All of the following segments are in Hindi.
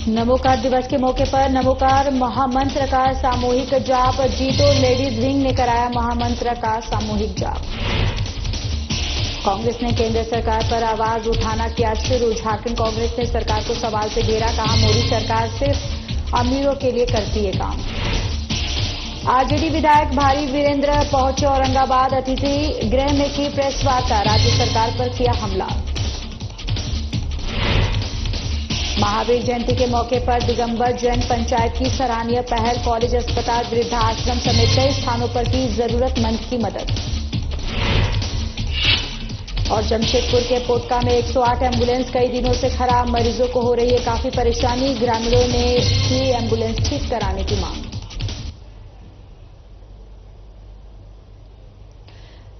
नमोकार दिवस के मौके पर नमोकार महामंत्र का सामूहिक जाप। जीतो लेडीज विंग ने कराया महामंत्र का सामूहिक जाप। कांग्रेस ने केंद्र सरकार पर आवाज उठाना किया शुरू। झारखंड कांग्रेस ने सरकार को सवाल से घेरा, कहा मोदी सरकार सिर्फ अमीरों के लिए करती है काम। आरजेडी विधायक भारी वीरेंद्र पहुंचे औरंगाबाद। अतिथि गृह में की प्रेस वार्ता, राज्य सरकार पर किया हमला। महावीर जयंती के मौके पर दिगंबर जैन पंचायत की सराहनीय पहल। कॉलेज, अस्पताल, वृद्धाश्रम समेत कई स्थानों पर की जरूरतमंद की मदद। और जमशेदपुर के पोटका में 108 एम्बुलेंस कई दिनों से खराब, मरीजों को हो रही है काफी परेशानी। ग्रामीणों ने की एम्बुलेंस ठीक कराने की मांग।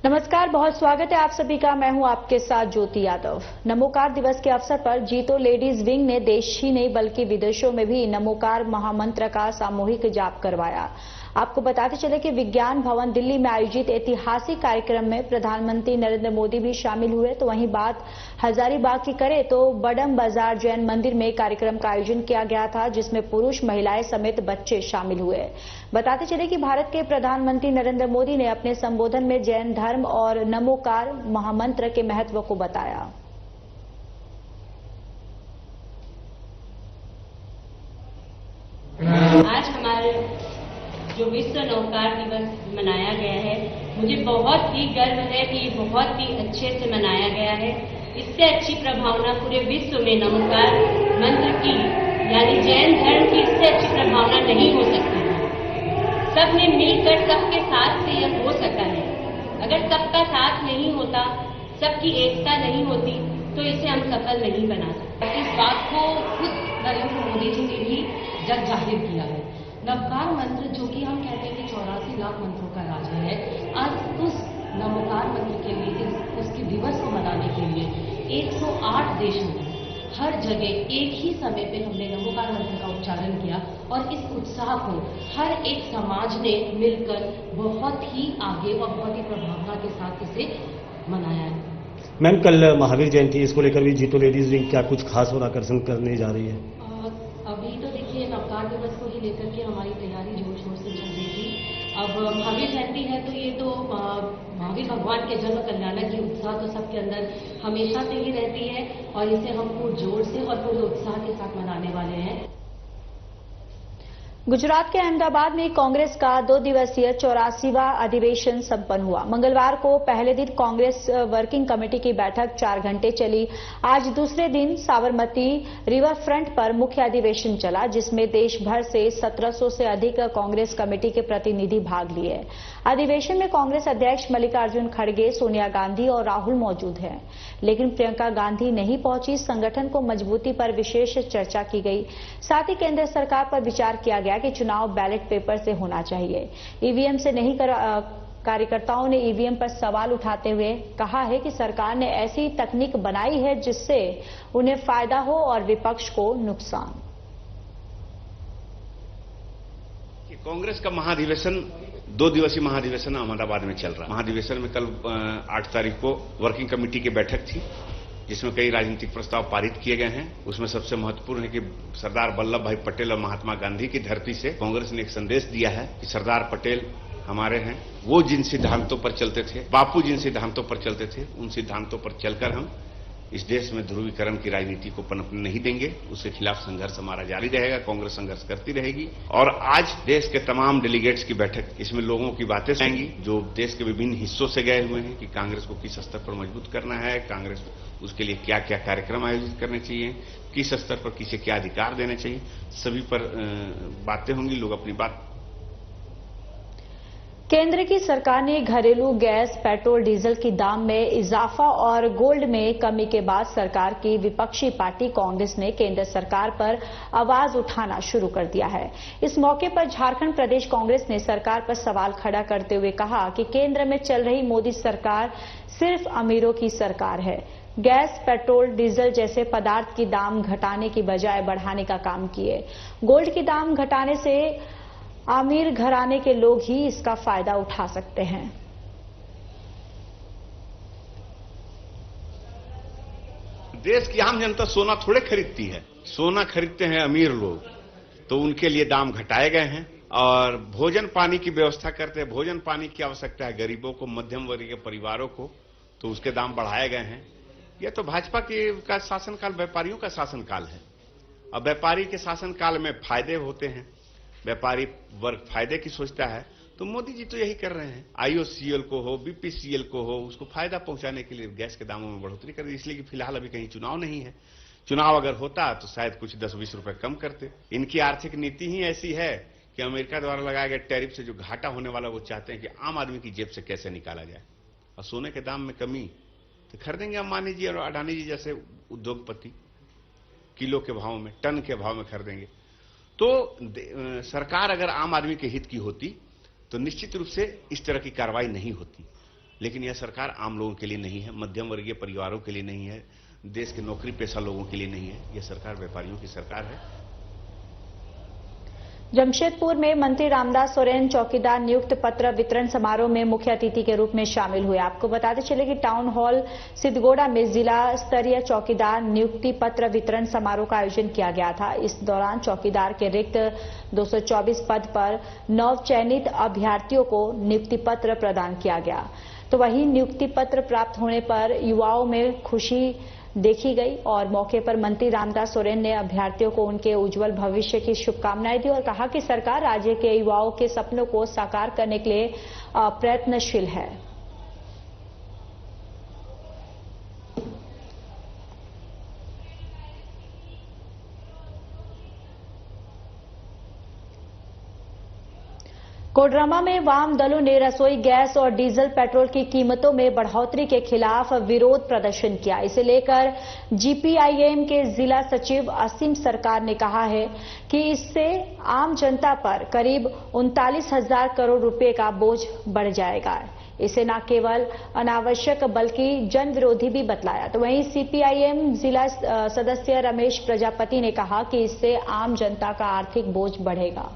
नमस्कार, बहुत स्वागत है आप सभी का। मैं हूं आपके साथ ज्योति यादव। नमोकार दिवस के अवसर पर जीतो लेडीज विंग ने देश ही नहीं बल्कि विदेशों में भी नमोकार महामंत्र का सामूहिक जाप करवाया। आपको बताते चले कि विज्ञान भवन दिल्ली में आयोजित ऐतिहासिक कार्यक्रम में प्रधानमंत्री नरेंद्र मोदी भी शामिल हुए। तो वहीं बात हजारीबाग की करें तो बडम बाजार जैन मंदिर में कार्यक्रम का आयोजन किया गया था, जिसमें पुरुष, महिलाएं समेत बच्चे शामिल हुए। बताते चले कि भारत के प्रधानमंत्री नरेंद्र मोदी ने अपने संबोधन में जैन धर्म और नमोकार महामंत्र के महत्व को बताया। आज हमारे जो विश्व नवकार दिवस मनाया गया है, मुझे बहुत ही गर्व है कि बहुत ही अच्छे से मनाया गया है। इससे अच्छी प्रभावना पूरे विश्व में नमोकार मंत्र की यानी जैन धर्म की इससे अच्छी प्रभावना नहीं हो सकती है। सबने मिलकर सबके साथ से यह हो सका है। अगर सबका साथ नहीं होता, सबकी एकता नहीं होती, तो इसे हम सफल नहीं बना सकते। इस बात को खुद नरेंद्र मोदी जी ने भी जग जाहिर किया है। नवकार मंत्र, जो कि हम कहते हैं कि 84 लाख मंत्रों का राजा है, आज उस नमोकार मंत्र के लिए, उसके दिवस को मनाने के लिए 108 देशों में हर जगह एक ही समय पे हमने नमोकार मंत्र का उच्चारण किया और इस उत्साह को हर एक समाज ने मिलकर बहुत ही आगे और बहुत ही प्रभावना के साथ इसे मनाया है। मैम, कल महावीर जयंती, इसको लेकर भी जीतो लेडीज विंग क्या कुछ खास और आकर्षण करने जा रही है? अभी तो देखिए नवकार दिवस को ही लेकर के हमारी तैयारी जोर शोर से चल रही थी। अब महावीर जयंती है तो ये तो महावीर भगवान के जन्म कल्याण की उत्साह तो सबके अंदर हमेशा से ही रहती है और इसे हम पूरे जोर से और पूरे उत्साह के साथ मनाने वाले हैं। गुजरात के अहमदाबाद में कांग्रेस का 2 दिवसीय 84वां अधिवेशन संपन्न हुआ। मंगलवार को पहले दिन कांग्रेस वर्किंग कमेटी की बैठक 4 घंटे चली। आज दूसरे दिन साबरमती रिवर फ्रंट पर मुख्य अधिवेशन चला, जिसमें देश भर से 1700 से अधिक कांग्रेस कमेटी के प्रतिनिधि भाग लिए। अधिवेशन में कांग्रेस अध्यक्ष मल्लिकार्जुन खड़गे, सोनिया गांधी और राहुल मौजूद हैं, लेकिन प्रियंका गांधी नहीं पहुंची। संगठन को मजबूती पर विशेष चर्चा की गई। साथ ही केंद्र सरकार पर विचार किया गया कि चुनाव बैलेट पेपर से होना चाहिए, ईवीएम से नहीं। कार्यकर्ताओं ने ईवीएम पर सवाल उठाते हुए कहा है कि सरकार ने ऐसी तकनीक बनाई है जिससे उन्हें फायदा हो और विपक्ष को नुकसान। कांग्रेस का महाधिवेशन 2 दिवसीय महाधिवेशन अहमदाबाद में चल रहा। महाधिवेशन में कल 8 तारीख को वर्किंग कमेटी की बैठक थी, जिसमें कई राजनीतिक प्रस्ताव पारित किए गए हैं। उसमें सबसे महत्वपूर्ण है कि सरदार वल्लभ भाई पटेल और महात्मा गांधी की धरती से कांग्रेस ने एक संदेश दिया है कि सरदार पटेल हमारे हैं। वो जिन सिद्धांतों पर चलते थे, बापू जिन सिद्धांतों पर चलते थे, उन सिद्धांतों पर चलकर हम इस देश में ध्रुवीकरण की राजनीति को पनपने नहीं देंगे। उसके खिलाफ संघर्ष हमारा जारी रहेगा। कांग्रेस संघर्ष करती रहेगी। और आज देश के तमाम डेलीगेट्स की बैठक, इसमें लोगों की बातें आएंगी जो देश के विभिन्न हिस्सों से गए हुए हैं कि कांग्रेस को किस स्तर पर मजबूत करना है, कांग्रेस उसके लिए क्या क्या कार्यक्रम आयोजित करने चाहिए, किस स्तर पर किसे क्या अधिकार देने चाहिए, सभी पर बातें होंगी। लोग अपनी बात। केंद्र की सरकार ने घरेलू गैस, पेट्रोल, डीजल की दाम में इजाफा और गोल्ड में कमी के बाद सरकार की विपक्षी पार्टी कांग्रेस ने केंद्र सरकार पर आवाज उठाना शुरू कर दिया है। इस मौके पर झारखंड प्रदेश कांग्रेस ने सरकार पर सवाल खड़ा करते हुए कहा कि केंद्र में चल रही मोदी सरकार सिर्फ अमीरों की सरकार है। गैस, पेट्रोल, डीजल जैसे पदार्थ की दाम घटाने की बजाय बढ़ाने का काम किए। गोल्ड की दाम घटाने से अमीर घराने के लोग ही इसका फायदा उठा सकते हैं। देश की आम जनता सोना थोड़े खरीदती है, सोना खरीदते हैं अमीर लोग, तो उनके लिए दाम घटाए गए हैं और भोजन पानी की व्यवस्था करते हैं। भोजन पानी की आवश्यकता है गरीबों को, मध्यम वर्ग के परिवारों को, तो उसके दाम बढ़ाए गए हैं। यह तो भाजपा का शासनकाल व्यापारियों का शासनकाल है। अब व्यापारी के शासनकाल में फायदे होते हैं, व्यापारी वर्ग फायदे की सोचता है, तो मोदी जी तो यही कर रहे हैं। आईओसीएल को हो, बीपीसीएल को हो, उसको फायदा पहुंचाने के लिए गैस के दामों में बढ़ोतरी कर दी, इसलिए कि फिलहाल अभी कहीं चुनाव नहीं है। चुनाव अगर होता तो शायद कुछ 10-20 रुपए कम करते। इनकी आर्थिक नीति ही ऐसी है कि अमेरिका द्वारा लगाए गए टैरिफ से जो घाटा होने वाला, वो चाहते हैं कि आम आदमी की जेब से कैसे निकाला जाए। और सोने के दाम में कमी तो खरीदेंगे अंबानी जी और अडानी जी जैसे उद्योगपति, किलो के भाव में, टन के भाव में खरीदेंगे। तो सरकार अगर आम आदमी के हित की होती तो निश्चित रूप से इस तरह की कार्रवाई नहीं होती। लेकिन यह सरकार आम लोगों के लिए नहीं है, मध्यम वर्गीय परिवारों के लिए नहीं है, देश के नौकरी पेशा लोगों के लिए नहीं है। यह सरकार व्यापारियों की सरकार है। जमशेदपुर में मंत्री रामदास सोरेन चौकीदार नियुक्त पत्र वितरण समारोह में मुख्य अतिथि के रूप में शामिल हुए। आपको बताते चले कि टाउन हॉल सिद्धगोड़ा में जिला स्तरीय चौकीदार नियुक्ति पत्र वितरण समारोह का आयोजन किया गया था। इस दौरान चौकीदार के रिक्त 224 पद पर नवचयनित अभ्यर्थियों को नियुक्ति पत्र प्रदान किया गया। तो वहीं नियुक्ति पत्र प्राप्त होने पर युवाओं में खुशी देखी गई और मौके पर मंत्री रामदास सोरेन ने अभ्यर्थियों को उनके उज्जवल भविष्य की शुभकामनाएं दी और कहा कि सरकार राज्य के युवाओं के सपनों को साकार करने के लिए प्रयत्नशील है। कोडरमा में वाम दलों ने रसोई गैस और डीजल पेट्रोल की कीमतों में बढ़ोतरी के खिलाफ विरोध प्रदर्शन किया। इसे लेकर जीपीआईएम के जिला सचिव असीम सरकार ने कहा है कि इससे आम जनता पर करीब 39,000 करोड़ रुपए का बोझ बढ़ जाएगा। इसे न केवल अनावश्यक बल्कि जन विरोधी भी बतलाया। तो वहीं सीपीआईएम जिला सदस्य रमेश प्रजापति ने कहा कि इससे आम जनता का आर्थिक बोझ बढ़ेगा।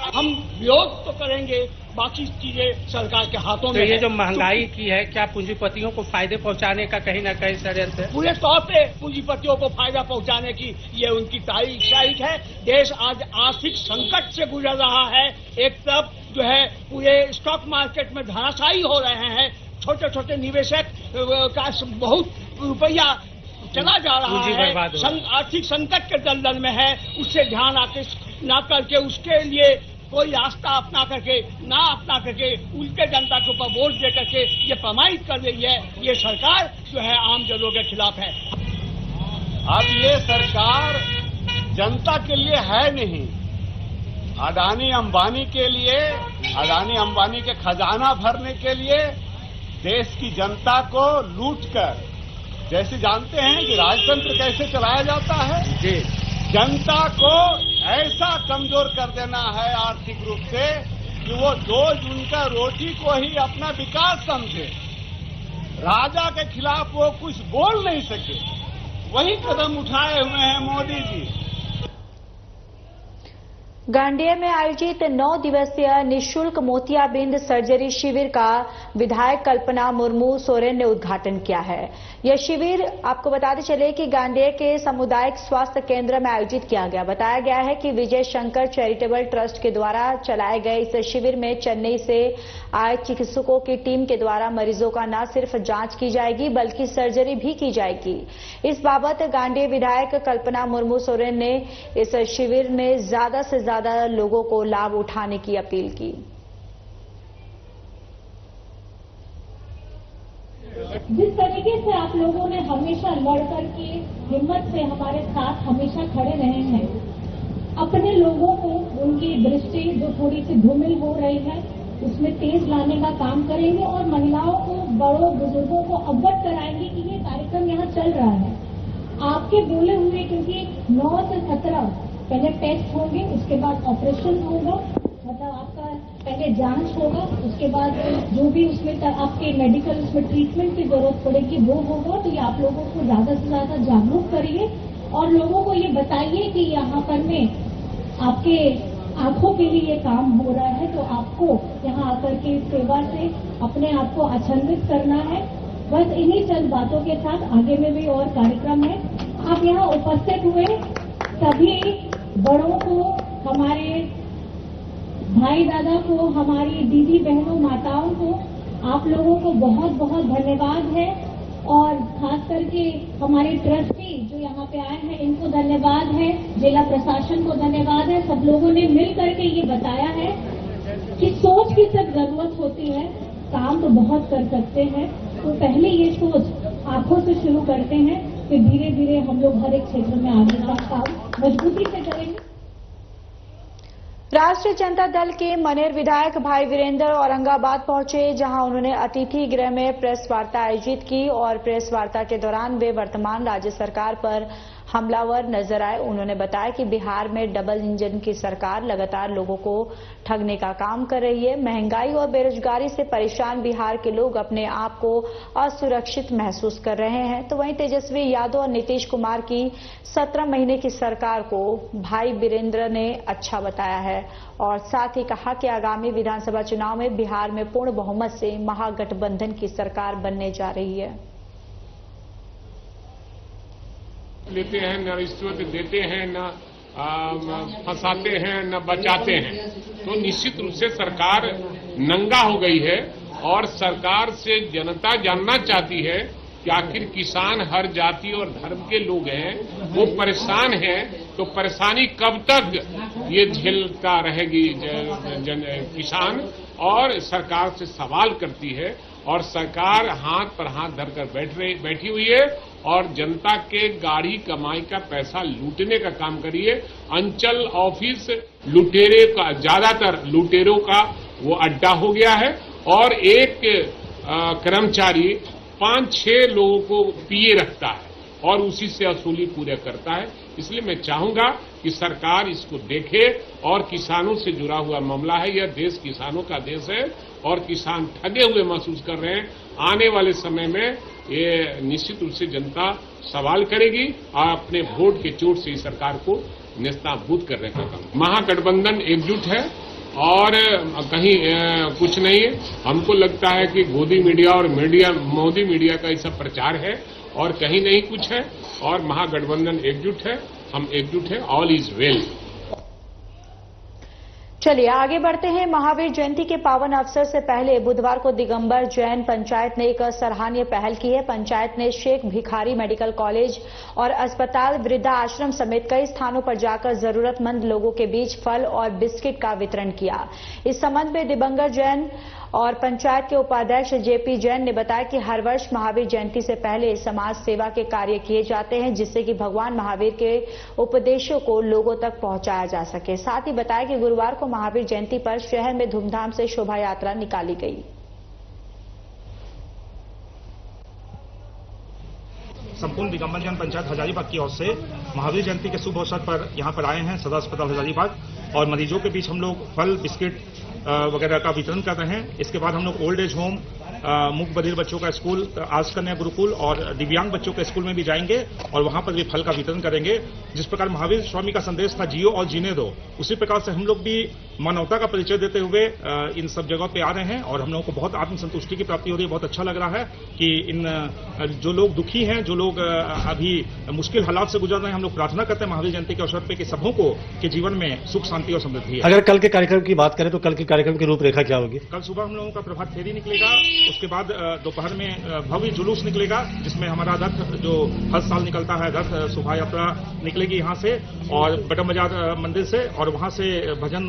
हम विरोध तो करेंगे, बाकी चीजें सरकार के हाथों में। तो ये जो महंगाई की है, क्या पूंजीपतियों को फायदे पहुंचाने का कहीं ना कहीं षड्यंत्र है? पूरे तौर पे पूंजीपतियों को फायदा पहुंचाने की ये उनकी तारीख है। देश आज आर्थिक संकट से गुजर रहा है। एक तरफ जो है पूरे स्टॉक मार्केट में धराशायी हो रहे हैं, छोटे छोटे निवेशक का बहुत रुपया चला जा रहा है, आर्थिक संकट के दलदल में है। उससे ध्यान आकृष्ट न करके, उसके लिए कोई रास्ता अपना करके उल्टे जनता के ऊपर बोझ दे करके ये प्रमाणित कर रही है। ये सरकार जो है आम जनों के खिलाफ है। अब ये सरकार जनता के लिए है नहीं, अडानी अंबानी के लिए, अडानी अंबानी के खजाना भरने के लिए देश की जनता को लूटकर, जैसे जानते हैं कि राजतंत्र कैसे चलाया जाता है, जनता को ऐसा कमजोर कर देना है आर्थिक रूप से कि वो 2 जून का रोटी को ही अपना विकास समझे। राजा के खिलाफ वो कुछ बोल नहीं सके, वही कदम उठाए हुए हैं मोदी जी। गांडेय में आयोजित 9 दिवसीय निःशुल्क मोतियाबिंद सर्जरी शिविर का विधायक कल्पना मुर्मू सोरेन ने उद्घाटन किया है। यह शिविर आपको बताते चले कि गांडेय के सामुदायिक स्वास्थ्य केंद्र में आयोजित किया गया। बताया गया है कि विजय शंकर चैरिटेबल ट्रस्ट के द्वारा चलाए गए इस शिविर में चेन्नई से आए चिकित्सकों की टीम के द्वारा मरीजों का न सिर्फ जांच की जाएगी बल्कि सर्जरी भी की जाएगी। इस बाबत गांडेय विधायक कल्पना मुर्मू सोरेन ने इस शिविर में ज्यादा से ज्यादा लोगों को लाभ उठाने की अपील की। जिस तरीके से आप लोगों ने हमेशा लड़कर के हिम्मत से हमारे साथ हमेशा खड़े रहे हैं, अपने लोगों को उनकी दृष्टि जो थोड़ी सी धूमिल हो रही है उसमें तेज लाने का काम करेंगे और महिलाओं को, बड़ों बुजुर्गों को अवगत कराएंगे कि ये कार्यक्रम यहाँ चल रहा है। आपके बोले हुए, क्योंकि 9 से 17 पहले टेस्ट होंगे, उसके बाद ऑपरेशन होगा, मतलब आपका पहले जांच होगा, उसके बाद जो भी उसमें आपके मेडिकल उसमें ट्रीटमेंट की जरूरत पड़ेगी वो होगा। तो ये आप लोगों को ज्यादा से ज्यादा जागरूक करिए और लोगों को ये बताइए कि यहाँ पर में आपके आंखों के लिए ये काम हो रहा है, तो आपको यहाँ आकर के इस सेवा से अपने आप को आच्छादित करना है। बस इन्हीं चंद बातों के साथ आगे में भी और कार्यक्रम है। आप यहाँ उपस्थित हुए सभी बड़ों को, हमारे भाई दादा को, हमारी दीदी बहनों माताओं को, आप लोगों को बहुत बहुत धन्यवाद है। और खास करके हमारे ट्रस्टी जो यहाँ पे आए हैं, इनको धन्यवाद है। जिला प्रशासन को धन्यवाद है। सब लोगों ने मिल करके ये बताया है कि सोच की सिर्फ जरूरत होती है, काम तो बहुत कर सकते हैं। तो पहले ये सोच आंखों से शुरू करते हैं, फिर धीरे धीरे हम लोग हर एक क्षेत्र में आगे का काम मजबूती से करेंगे। राष्ट्रीय जनता दल के मनेर विधायक भाई वीरेंद्र औरंगाबाद पहुंचे, जहां उन्होंने अतिथि गृह में प्रेस वार्ता आयोजित की और प्रेस वार्ता के दौरान वे वर्तमान राज्य सरकार पर हमलावर नजर आए। उन्होंने बताया कि बिहार में डबल इंजन की सरकार लगातार लोगों को ठगने का काम कर रही है। महंगाई और बेरोजगारी से परेशान बिहार के लोग अपने आप को असुरक्षित महसूस कर रहे हैं। तो वहीं तेजस्वी यादव और नीतीश कुमार की 17 महीने की सरकार को भाई वीरेंद्र ने अच्छा बताया है और साथ ही कहा कि आगामी विधानसभा चुनाव में बिहार में पूर्ण बहुमत से महागठबंधन की सरकार बनने जा रही है। लेते हैं, न रिश्वत देते हैं, न फंसाते हैं, न बचाते हैं। तो निश्चित रूप से सरकार नंगा हो गई है और सरकार से जनता जानना चाहती है कि आखिर किसान हर जाति और धर्म के लोग हैं, वो परेशान हैं, तो परेशानी कब तक ये झेलता रहेगी किसान। और सरकार से सवाल करती है और सरकार हाथ पर हाथ धरकर बैठी हुई है और जनता के गाढ़ी कमाई का पैसा लूटने का काम करिए। अंचल ऑफिस लुटेरे का, ज्यादातर लुटेरों का वो अड्डा हो गया है और एक कर्मचारी 5-6 लोगों को पिए रखता है और उसी से वसूली पूरे करता है। इसलिए मैं चाहूंगा कि सरकार इसको देखे और किसानों से जुड़ा हुआ मामला है। यह देश किसानों का देश है और किसान ठगे हुए महसूस कर रहे हैं। आने वाले समय में ये निश्चित रूप से जनता सवाल करेगी और अपने वोट के चोट से इस सरकार को नेस्तनाबूद करने का काम। महागठबंधन एकजुट है और कहीं कुछ नहीं है। हमको लगता है कि गोदी मीडिया और मोदी मीडिया का ये सब प्रचार है और कहीं नहीं कुछ है। और महागठबंधन एकजुट है, हम एकजुट है, ऑल इज वेल। चलिए आगे बढ़ते हैं। महावीर जयंती के पावन अवसर से पहले बुधवार को दिगंबर जैन पंचायत ने एक सराहनीय पहल की है। पंचायत ने शेख भिखारी मेडिकल कॉलेज और अस्पताल, वृद्धा आश्रम समेत कई स्थानों पर जाकर जरूरतमंद लोगों के बीच फल और बिस्किट का वितरण किया। इस संबंध में दिगंबर जैन और पंचायत के उपाध्यक्ष जेपी जैन ने बताया कि हर वर्ष महावीर जयंती से पहले समाज सेवा के कार्य किए जाते हैं, जिससे कि भगवान महावीर के उपदेशों को लोगों तक पहुंचाया जा सके। साथ ही बताया कि गुरुवार को महावीर जयंती पर शहर में धूमधाम से शोभा यात्रा निकाली गई। संपूर्ण दिगंबर जैन पंचायत हजारीबाग की ओर से महावीर जयंती के शुभ अवसर पर यहाँ पर आए हैं सदर अस्पताल हजारीबाग और मरीजों के बीच हम लोग फल, बिस्किट वगैरह का वितरण कर रहे हैं। इसके बाद हम लोग ओल्ड एज होम, मूक बधिर बच्चों का स्कूल, आज कन्या गुरुकुल और दिव्यांग बच्चों के स्कूल में भी जाएंगे और वहां पर भी फल का वितरण करेंगे। जिस प्रकार महावीर स्वामी का संदेश था जियो और जीने दो, उसी प्रकार से हम लोग भी मानवता का परिचय देते हुए इन सब जगहों पे आ रहे हैं और हम लोगों को बहुत आत्मसंतुष्टि की प्राप्ति हो रही है। बहुत अच्छा लग रहा है कि इन जो लोग दुखी हैं, जो लोग अभी मुश्किल हालात से गुजर रहे हैं, हम लोग प्रार्थना करते हैं महावीर जयंती के अवसर पर कि सबों को के जीवन में सुख, शांति और समृद्धि है। अगर कल के कार्यक्रम की बात करें तो कल के कार्यक्रम की रूपरेखा क्या होगी? कल सुबह हम लोगों का प्रभात फेरी निकलेगा, उसके बाद दोपहर में भव्य जुलूस निकलेगा जिसमें हमारा रथ जो हर साल निकलता है, रथ शोभा यात्रा निकलेगी यहाँ से और बटम बाजार मंदिर से और वहाँ से भजन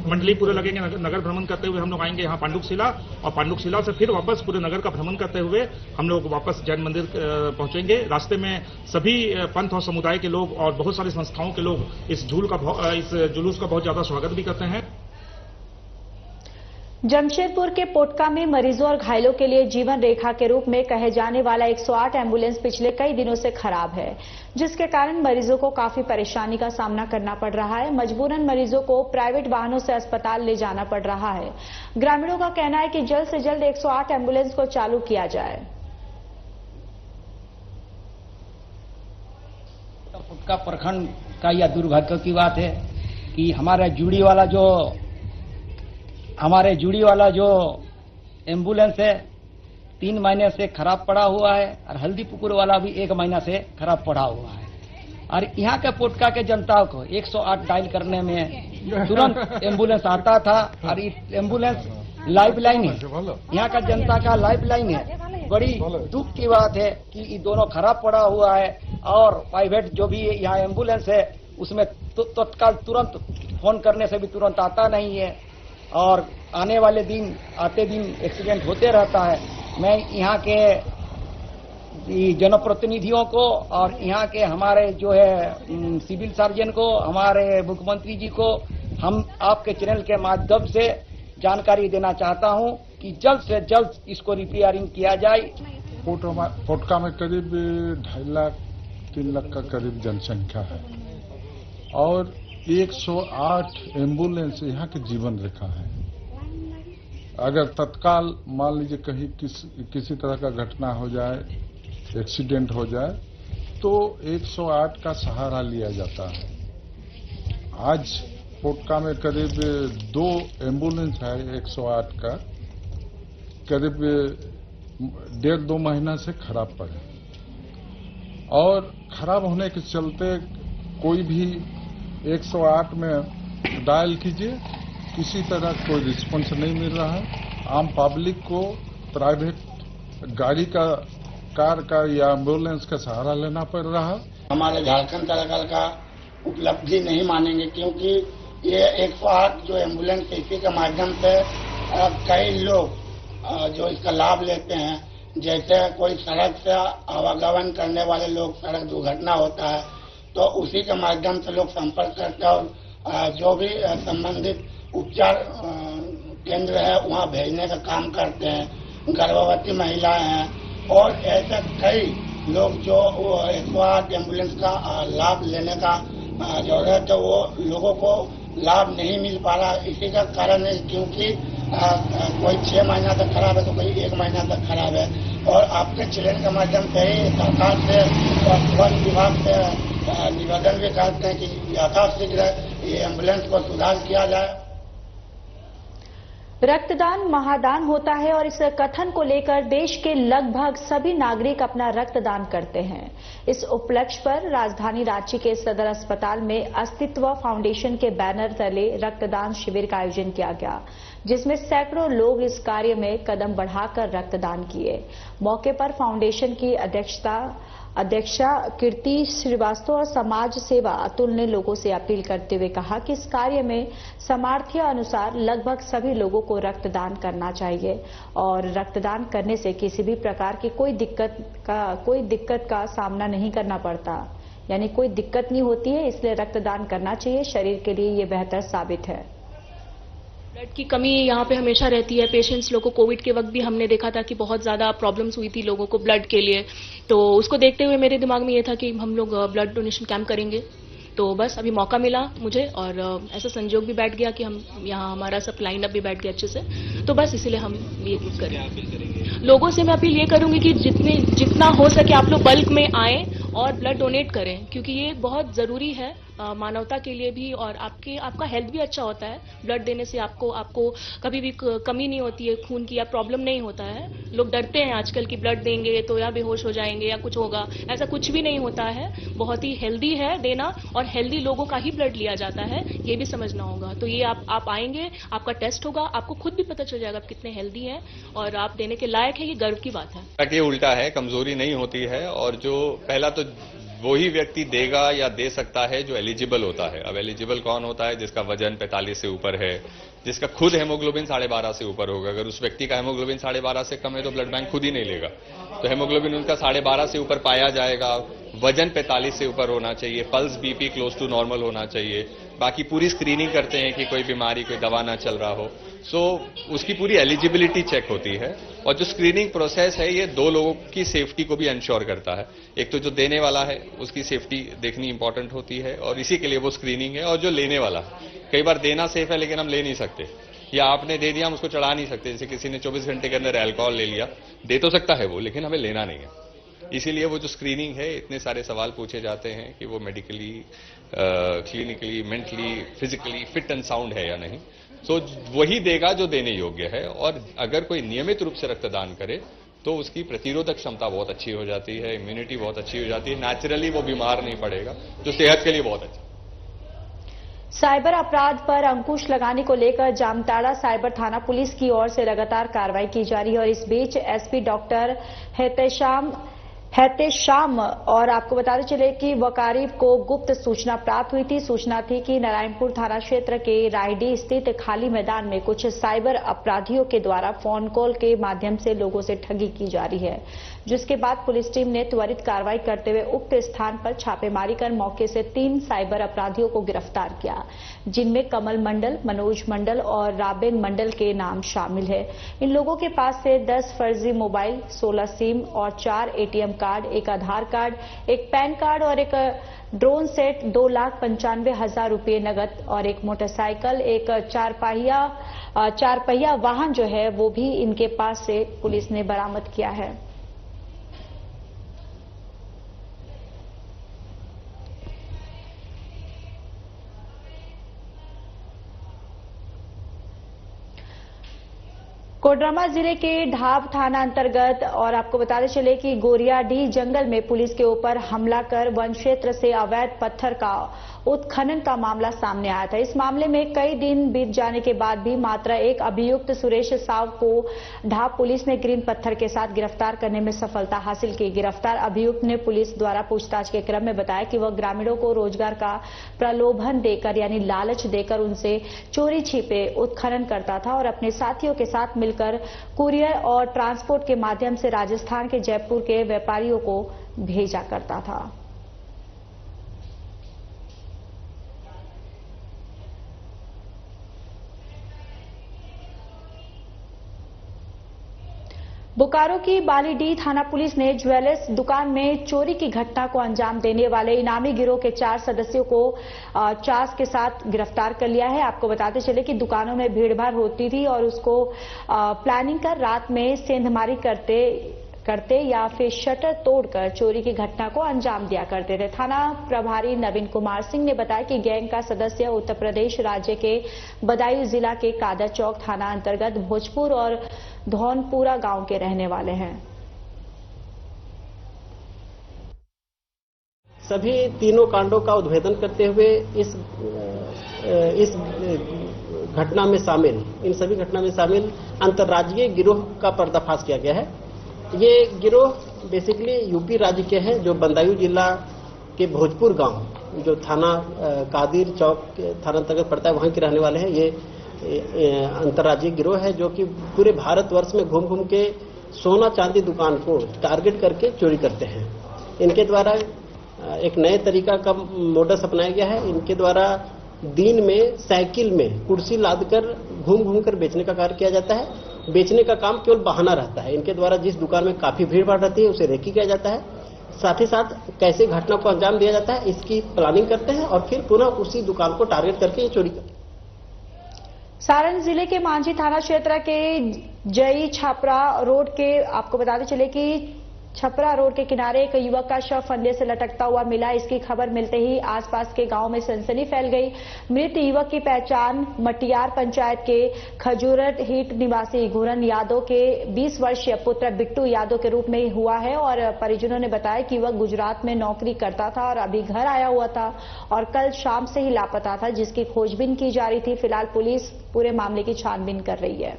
मंडली पूरे लगेंगे। नगर भ्रमण करते हुए हम लोग आएंगे यहाँ पांडुकशिला और पांडुकशिला से फिर वापस पूरे नगर का भ्रमण करते हुए हम लोग वापस जैन मंदिर पहुंचेंगे। रास्ते में सभी पंथ और समुदाय के लोग और बहुत सारी संस्थाओं के लोग इस जुलूस का बहुत ज्यादा स्वागत भी करते हैं। जमशेदपुर के पोटका में मरीजों और घायलों के लिए जीवन रेखा के रूप में कहे जाने वाला 108 एम्बुलेंस पिछले कई दिनों से खराब है, जिसके कारण मरीजों को काफी परेशानी का सामना करना पड़ रहा है। मजबूरन मरीजों को प्राइवेट वाहनों से अस्पताल ले जाना पड़ रहा है। ग्रामीणों का कहना है कि जल्द से जल्द 108 एम्बुलेंस को चालू किया जाए। पोटका प्रखंड का यह दुर्भाग्य की बात है कि हमारे जुड़ी वाला जो एम्बुलेंस है 3 महीने से खराब पड़ा हुआ है और हल्दीपुकुर वाला भी 1 महीना से खराब पड़ा हुआ है। और यहाँ के पोटका के जनता को 108 डायल करने में तुरंत एम्बुलेंस आता था और एम्बुलेंस लाइफ लाइन है, यहाँ का जनता का लाइफ लाइन है। बड़ी दुख की बात है कि ये दोनों खराब पड़ा हुआ है और प्राइवेट जो भी यहाँ एम्बुलेंस है उसमें तत्काल तुरंत फोन करने से भी तुरंत आता नहीं है और आने वाले दिन आते दिन एक्सीडेंट होते रहता है। मैं यहाँ के जनप्रतिनिधियों को और यहाँ के हमारे जो है सिविल सर्जन को, हमारे मुख्यमंत्री जी को हम आपके चैनल के माध्यम से जानकारी देना चाहता हूँ कि जल्द से जल्द इसको रिपेयरिंग किया जाए। पोटका में करीब 2.5 लाख 3 लाख का करीब जनसंख्या है और 108 एम्बुलेंस यहाँ की जीवन रेखा है। अगर तत्काल मान लीजिए कहीं किसी तरह का घटना हो जाए, एक्सीडेंट हो जाए तो 108 का सहारा लिया जाता है। आज पोटका में करीब 2 एम्बुलेंस है 108 का, करीब 1.5-2 महीना से खराब पड़े और खराब होने के चलते कोई भी 108 में डायल कीजिए, किसी तरह कोई रिस्पॉन्स नहीं मिल रहा है। आम पब्लिक को प्राइवेट गाड़ी का, कार का या एम्बुलेंस का सहारा लेना पड़ रहा है। हमारे झारखंड सरकार का उपलब्धि नहीं मानेंगे क्योंकि ये 108 जो एम्बुलेंस इसी के माध्यम से कई लोग जो इसका लाभ लेते हैं, जैसे कोई सड़क से आवागमन करने वाले लोग, सड़क दुर्घटना होता है तो उसी के माध्यम से लोग संपर्क करते हैं और जो भी संबंधित उपचार केंद्र है वहाँ भेजने का काम करते हैं। गर्भवती महिलाएं हैं और ऐसे कई लोग जो 108 एम्बुलेंस का लाभ लेने का जरूरत है, वो लोगों को लाभ नहीं मिल पा रहा। इसी का कारण है क्योंकि कोई 6 महीना तक खराब है तो कोई 1 महीना तक खराब है। और आपके चैनल के माध्यम से ही सरकार से और वन विभाग से निवेदन भी करते हैं कि यथाशीघ्र ये एम्बुलेंस को सुधार किया जाए। रक्तदान महादान होता है और इस कथन को लेकर देश के लगभग सभी नागरिक अपना रक्तदान करते हैं। इस उपलक्ष्य पर राजधानी रांची के सदर अस्पताल में अस्तित्व फाउंडेशन के बैनर तले रक्तदान शिविर का आयोजन किया गया, जिसमें सैकड़ों लोग इस कार्य में कदम बढ़ाकर रक्तदान किए। मौके पर फाउंडेशन की अध्यक्षा कीर्ति श्रीवास्तव और समाज सेवा अतुल ने लोगों से अपील करते हुए कहा कि इस कार्य में सामर्थ्य अनुसार लगभग सभी लोगों को रक्तदान करना चाहिए और रक्तदान करने से किसी भी प्रकार की कोई दिक्कत का सामना नहीं करना पड़ता, यानी कोई दिक्कत नहीं होती है, इसलिए रक्तदान करना चाहिए। शरीर के लिए ये बेहतर साबित है। ब्लड की कमी यहाँ पे हमेशा रहती है। पेशेंट्स लोगों को कोविड के वक्त भी हमने देखा था कि बहुत ज़्यादा प्रॉब्लम्स हुई थी लोगों को ब्लड के लिए, तो उसको देखते हुए मेरे दिमाग में ये था कि हम लोग ब्लड डोनेशन कैंप करेंगे। तो बस अभी मौका मिला मुझे और ऐसा संजोग भी बैठ गया कि हम यहाँ हमारा सब लाइन अप भी बैठ गया अच्छे से, तो बस इसीलिए हम ये करें। लोगों से मैं अपील ये करूंगी कि जितना हो सके आप लोग बल्क में आएँ और ब्लड डोनेट करें, क्योंकि ये बहुत ज़रूरी है मानवता के लिए भी और आपका हेल्थ भी अच्छा होता है। ब्लड देने से आपको कभी भी कमी नहीं होती है खून की या प्रॉब्लम नहीं होता है। लोग डरते हैं आजकल कि ब्लड देंगे तो या बेहोश हो जाएंगे या कुछ होगा, ऐसा कुछ भी नहीं होता है। बहुत ही हेल्दी है देना और हेल्दी लोगों का ही ब्लड लिया जाता है, ये भी समझना होगा। तो ये आप आएंगे, आपका टेस्ट होगा, आपको खुद भी पता चल जाएगा आप कितने हेल्दी हैं और आप देने के लायक है। ये गर्व की बात है। ये उल्टा है, कमजोरी नहीं होती है और जो पहला तो वही व्यक्ति देगा या दे सकता है जो एलिजिबल होता है। अब एलिजिबल कौन होता है? जिसका वजन 45 से ऊपर है, जिसका खुद हेमोग्लोबिन 12.5 से ऊपर होगा। अगर उस व्यक्ति का हेमोग्लोबिन 12.5 से कम है तो ब्लड बैंक खुद ही नहीं लेगा। तो हेमोग्लोबिन उनका 12.5 से ऊपर पाया जाएगा, वजन 45 से ऊपर होना चाहिए, pulse BP close to normal होना चाहिए। बाकी पूरी स्क्रीनिंग करते हैं कि कोई बीमारी, कोई दवा ना चल रहा हो। सो उसकी पूरी एलिजिबिलिटी चेक होती है और जो स्क्रीनिंग प्रोसेस है ये 2 लोगों की सेफ्टी को भी इंश्योर करता है। एक तो जो देने वाला है उसकी सेफ्टी देखनी इंपॉर्टेंट होती है और इसी के लिए वो स्क्रीनिंग है, और जो लेने वाला है। कई बार देना सेफ है लेकिन हम ले नहीं सकते, या आपने दे दिया हम उसको चढ़ा नहीं सकते। जैसे किसी ने 24 घंटे के अंदर अल्कोहल ले लिया, दे तो सकता है वो लेकिन हमें लेना नहीं है। इसीलिए वो जो स्क्रीनिंग है, इतने सारे सवाल पूछे जाते हैं कि वो medically, clinically, mentally, physically fit and sound है या नहीं। तो वही देगा जो देने योग्य है, और अगर कोई नियमित रूप से रक्तदान करे तो उसकी प्रतिरोधक क्षमता बहुत अच्छी हो जाती है, इम्यूनिटी बहुत अच्छी हो जाती है, नेचुरली वो बीमार नहीं पड़ेगा, जो सेहत के लिए बहुत अच्छा। साइबर अपराध पर अंकुश लगाने को लेकर जामताड़ा साइबर थाना पुलिस की ओर से लगातार कार्रवाई की जा रही है और इस बीच एसपी डॉक्टर हेतेशाम और आपको बताते चले कि वकारीब को गुप्त सूचना प्राप्त हुई थी। सूचना थी कि नारायणपुर थाना क्षेत्र के रायडी स्थित खाली मैदान में कुछ साइबर अपराधियों के द्वारा फोन कॉल के माध्यम से लोगों से ठगी की जा रही है, जिसके बाद पुलिस टीम ने त्वरित कार्रवाई करते हुए उक्त स्थान पर छापेमारी कर मौके से 3 साइबर अपराधियों को गिरफ्तार किया, जिनमें कमल मंडल, मनोज मंडल और राबेन मंडल के नाम शामिल है। इन लोगों के पास से 10 फर्जी मोबाइल, 16 सिम और 4 एटीएम कार्ड, एक आधार कार्ड, एक पैन कार्ड और एक ड्रोन सेट, 2,95,000 रुपये नगद और एक मोटरसाइकिल, एक चार पहिया वाहन जो है वो भी इनके पास से पुलिस ने बरामद किया है। कोडरमा जिले के ढाब थाना अंतर्गत और आपको बताते चले कि गोरियाडीह जंगल में पुलिस के ऊपर हमला कर वन क्षेत्र से अवैध पत्थर का उत्खनन का मामला सामने आया था। इस मामले में कई दिन बीत जाने के बाद भी मात्र एक अभियुक्त सुरेश साव को ढाब पुलिस ने ग्रीन पत्थर के साथ गिरफ्तार करने में सफलता हासिल की। गिरफ्तार अभियुक्त ने पुलिस द्वारा पूछताछ के क्रम में बताया कि वह ग्रामीणों को रोजगार का प्रलोभन देकर यानी लालच देकर उनसे चोरी छिपे उत्खनन करता था और अपने साथियों के साथ मिलकर कुरियर और ट्रांसपोर्ट के माध्यम से राजस्थान के जयपुर के व्यापारियों को भेजा करता था। बोकारो की बालीडीह थाना पुलिस ने ज्वेलर्स दुकान में चोरी की घटना को अंजाम देने वाले इनामी गिरोह के 4 सदस्यों को चार्ज के साथ गिरफ्तार कर लिया है। आपको बताते चले कि दुकानों में भीड़भाड़ होती थी और उसको प्लानिंग कर रात में सेंधमारी करते या फिर शटर तोड़कर चोरी की घटना को अंजाम दिया करते थे। थाना प्रभारी नवीन कुमार सिंह ने बताया कि गैंग का सदस्य उत्तर प्रदेश राज्य के बदायूं जिला के कादर चौक थाना अंतर्गत भोजपुर और धौनपुरा गांव के रहने वाले हैं। सभी तीनों कांडों का उद्भेदन करते हुए इस घटना में शामिल इन सभी घटना में शामिल अंतर्राज्यीय गिरोह का पर्दाफाश किया गया है। ये गिरोह बेसिकली यूपी राज्य के हैं, जो बदायूं जिला के भोजपुर गांव जो थाना कादिर चौक थाना अंतर्गत पड़ता है वहां के रहने वाले हैं। ये अंतर्राज्यीय गिरोह है जो कि पूरे भारतवर्ष में घूम घूम के सोना चांदी दुकान को टारगेट करके चोरी करते हैं। इनके द्वारा एक नए तरीका का मोडस अपनाया गया है। इनके द्वारा दिन में साइकिल में कुर्सी लादकर घूम घूम कर बेचने का कार्य किया जाता है। बेचने का काम केवल बहाना रहता है। इनके द्वारा जिस दुकान में काफी भीड़ भाड़ रहती है उसे रेकी किया जाता है। साथ ही साथ कैसे घटना को अंजाम दिया जाता है इसकी प्लानिंग करते हैं और फिर पुनः उसी दुकान को टारगेट करके ये चोरी करते हैं। सारण जिले के मांझी थाना क्षेत्र के जई छपरा रोड के आपको बताते चले कि छपरा रोड के किनारे एक युवक का शव फंदे से लटकता हुआ मिला। इसकी खबर मिलते ही आसपास के गांव में सनसनी फैल गई। मृत युवक की पहचान मटियार पंचायत के खजूरट हिट निवासी घुरन यादव के 20 वर्षीय पुत्र बिट्टू यादव के रूप में हुआ है और परिजनों ने बताया कि युवक गुजरात में नौकरी करता था और अभी घर आया हुआ था और कल शाम से ही लापता था, जिसकी खोजबीन की जा रही थी। फिलहाल पुलिस पूरे मामले की छानबीन कर रही है।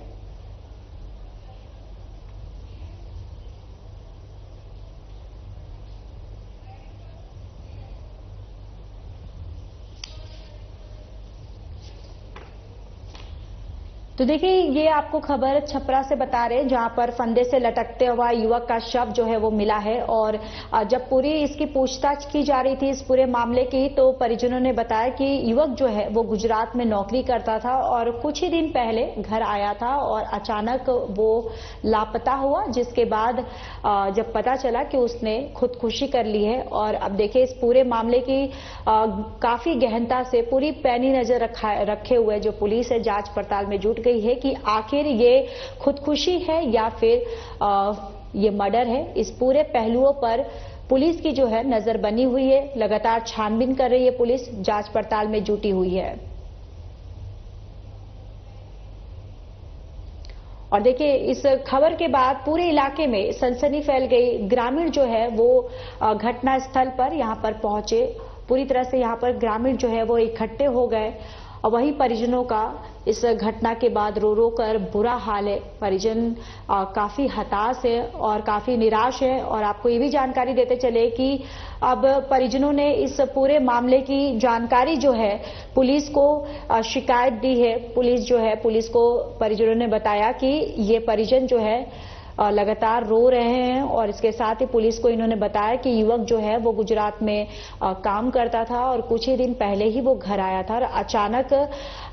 तो देखिए, ये आपको खबर छपरा से बता रहे हैं जहां पर फंदे से लटकते हुआ युवक का शव जो है वो मिला है और जब पूरी इसकी पूछताछ की जा रही थी इस पूरे मामले की, तो परिजनों ने बताया कि युवक जो है वो गुजरात में नौकरी करता था और कुछ ही दिन पहले घर आया था और अचानक वो लापता हुआ, जिसके बाद जब पता चला कि उसने खुदकुशी कर ली है। और अब देखिए, इस पूरे मामले की काफी गहनता से पूरी पैनी नजर रखे हुए जो पुलिस है जांच पड़ताल में जुट गई है कि आखिर ये खुदकुशी है या फिर ये मर्डर है। इस पूरे पहलुओं पर पुलिस की जो है नजर बनी हुई है, लगातार छानबीन कर रही है पुलिस, जांच पड़ताल में जुटी हुई है। और देखिए, इस खबर के बाद पूरे इलाके में सनसनी फैल गई। ग्रामीण जो है वो घटना स्थल पर यहां पर पहुंचे, पूरी तरह से यहां पर ग्रामीण जो है वो इकट्ठे हो गए और वही परिजनों का इस घटना के बाद रो रो कर बुरा हाल है। परिजन काफी हताश है और काफी निराश है। और आपको ये भी जानकारी देते चले कि अब परिजनों ने इस पूरे मामले की जानकारी जो है पुलिस को शिकायत दी है। पुलिस को परिजनों ने बताया कि ये परिजन जो है लगातार रो रहे हैं और इसके साथ ही पुलिस को इन्होंने बताया कि युवक जो है वो गुजरात में काम करता था और कुछ ही दिन पहले ही वो घर आया था और अचानक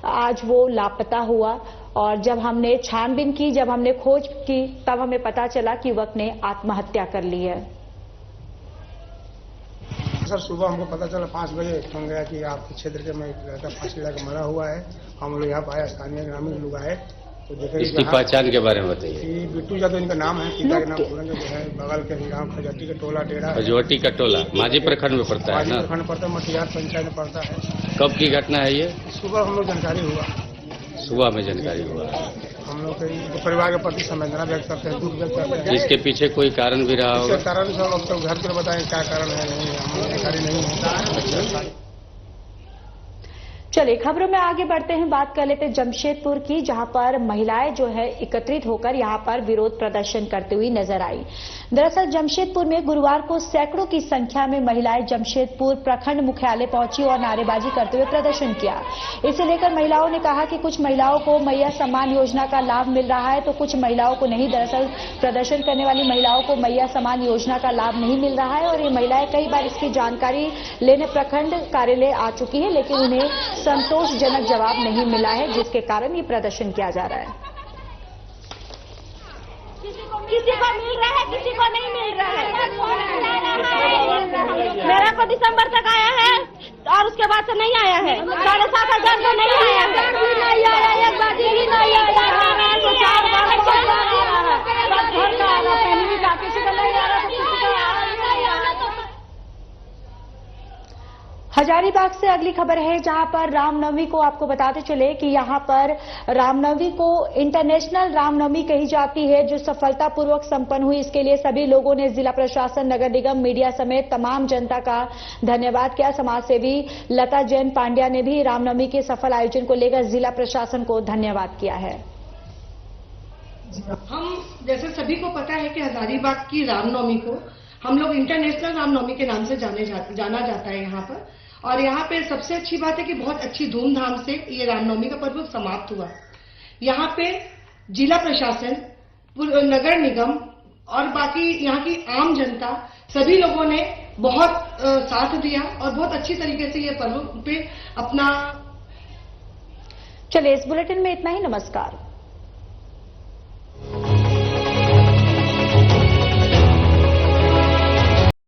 आज वो लापता हुआ। और जब हमने छानबीन की, जब हमने खोज की, तब हमें पता चला कि युवक ने आत्महत्या कर ली है। सर, सुबह हमको पता चला 5 बजे फोन गया कि आपके क्षेत्र के में एक लड़का फांसी लगा मरा हुआ है। हम लोग यहाँ पाए, स्थानीय ग्रामीण लोग आए तो देखे इसकी पहचान के बारे में बताइए। बिट्टू यादव इनका नाम है, पिता के नाम बोलेंगे जो है बगल के गाँव खजौटी का टोला डेरा। खजौटी का टोला मांझी प्रखंड में पड़ता है ना? प्रखंड में पड़ता है, मटियार पंचायत में पड़ता है। कब की घटना है ये? सुबह हम लोग जानकारी हुआ। सुबह में जानकारी हुआ। हम लोग परिवार के प्रति संवेदना व्यक्त करते हैं, दुख व्यक्त करते हैं। इसके पीछे कोई कारण भी रहा होगा? कारण सब अब तो घर के बताएं क्या कारण है, नहीं है, हम जानकारी नहीं है। चलिए खबरों में आगे बढ़ते हैं, बात कर लेते हैं जमशेदपुर की, जहां पर महिलाएं जो है एकत्रित होकर यहां पर विरोध प्रदर्शन करते हुए नजर आई। दरअसल जमशेदपुर में गुरुवार को सैकड़ों की संख्या में महिलाएं जमशेदपुर प्रखंड मुख्यालय पहुंची और नारेबाजी करते हुए प्रदर्शन किया। इसे लेकर महिलाओं ने कहा कि कुछ महिलाओं को मैया सम्मान योजना का लाभ मिल रहा है तो कुछ महिलाओं को नहीं। दरअसल प्रदर्शन करने वाली महिलाओं को मैया सम्मान योजना का लाभ नहीं मिल रहा है और ये महिलाएं कई बार इसकी जानकारी लेने प्रखंड कार्यालय आ चुकी है, लेकिन उन्हें संतोषजनक जवाब नहीं मिला है, जिसके कारण ये प्रदर्शन किया जा रहा है। किसी को मिल रहा है, किसी को नहीं मिल रहा है। मेरा को दिसंबर तक आया है और उसके बाद से नहीं आया है। 7,500 को नहीं आया है, एक बाजी भी नहीं आया है। हजारीबाग से अगली खबर है, जहां पर रामनवमी को आपको बताते चले कि यहां पर रामनवमी को इंटरनेशनल रामनवमी कही जाती है, जो सफलतापूर्वक संपन्न हुई। इसके लिए सभी लोगों ने जिला प्रशासन, नगर निगम, मीडिया समेत तमाम जनता का धन्यवाद किया। समाज सेवी लता जैन पांड्या ने भी रामनवमी के सफल आयोजन को लेकर जिला प्रशासन को धन्यवाद किया है। हम जैसे सभी को पता है कि हजारीबाग की रामनवमी को हम लोग इंटरनेशनल रामनवमी के नाम से जाना जाता है यहाँ पर। और यहाँ पे सबसे अच्छी बात है कि बहुत अच्छी धूमधाम से ये रामनवमी का पर्व समाप्त हुआ। यहाँ पे जिला प्रशासन, नगर निगम और बाकी यहाँ की आम जनता, सभी लोगों ने बहुत साथ दिया और बहुत अच्छी तरीके से ये पर्व पे अपना। चलिए इस बुलेटिन में इतना ही। नमस्कार।